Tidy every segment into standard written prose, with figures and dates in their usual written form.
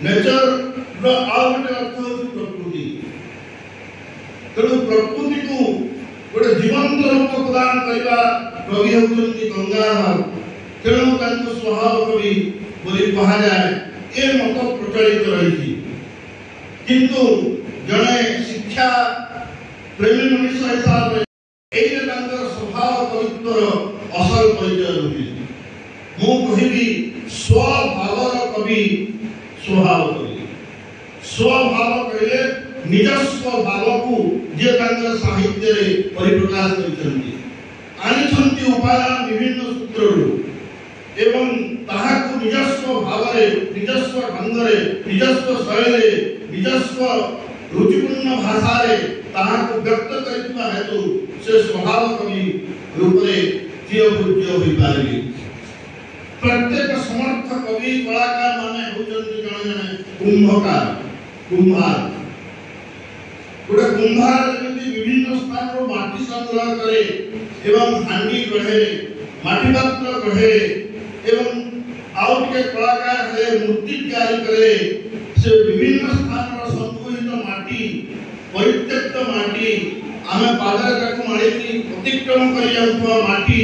Nature रो आउ गोटे अर्थ होची प्रकृति। तेणु प्रकृति को गोटे जीवंत रूप प्रदान करबा कवि होचंती गंगाधर। तेणु तांको स्वभाव कवि बोली कहा जाए ए मत प्रचलित रही। किंतु जड़े शिक्षा प्रेमी मनुष्य हिसाब से स्वभाव कवित्वर असल परिचय रुहे। मु कहबी स्वभावर कवि स्वभाव कवि। स्वभाव कहले निजस्व भाव को जे साहित्य रे परिप्रकाश करछंती आनिछंती उपादान विभिन्न सूत्ररु एवं ताहाकु निजस्व भाव रे निजस्व ढंग रे निजस्व शैली निजस्व रुचिपूर्ण भाषा रे ताहाकु व्यक्त करथिबा हेतु से स्वभाव कवि रूप रे चिरपूज्य होई पारबी। प्रत्येक समर्थ कवि कलाकार माने होचंती जणे जणे कुंभकार कुम्हार। गोटे कुम्हार जमी विभिन्न स्थान रो माटी संग्रह करे एवं हांडी गढ़े माटी पात्र गढ़े एवं आउ के कलाकार है मूर्ति तैयारी करे से विभिन्न स्थान रो संकुलित माटी परित्यक्त माटी आमे पादर काकु माळेकी अतिक्रम करि जाउथवा माटी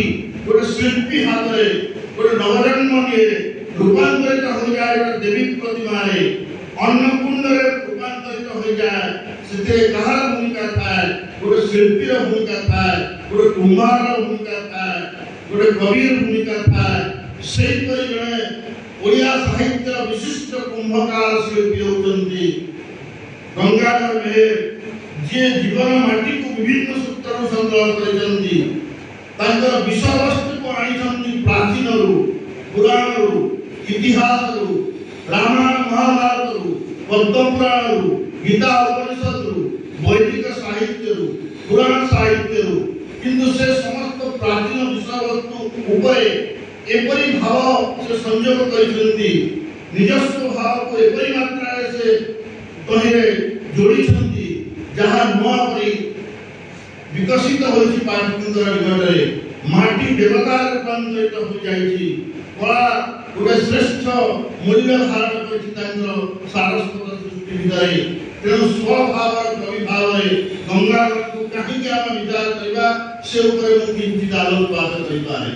गोटे शिल्पी हाथ रे गोटे नवजन्म निये रूपांतरित हो जाए देवी प्रतिमा रे अन्नकुंड रे रूपांतरित हो जाए से कहार भूमिका थाए गोटे शिल्पी रो भूमिका थाए गोटे कुम्हार रो भूमिका थाए गोटे कवि रो भूमिका थाए सेही परि जणे ओडिया साहित्य विशिष्ट कुंभकार शिल्पी होचंती गंगाधर मेहर जे जीवन माटी को विभिन्न सूत्र संग्रह करछंती तांकर विषय वस्तु को आनिछंती प्राचीन रु पुराण रु इतिहास रु रामायण महाभारत रु पद्म पुराण रु गीता उपनिषद रु वैदिक साहित्य रु पुराण साहित्य रु किंतु से समस्त प्राचीन विषय वस्तु उपरे एपरी भाव से संयोग करछंती निजस्व भाव को एपरी मात्रा से तहिरे जोड़ी छंती जहां नुआ परी विकसित होइछि पाठकुंदर निकटरे माटी देवता रूपांतरित हो जाइछि कला गोटे श्रेष्ठ मूल्य धारण करछि तांकर सारस्वत सृष्टि भितरे। तेणु स्वभाव कवि भाव गंगा को कहीं आम विचार करबा से ऊपर किंचित आलोकपात करि पारे।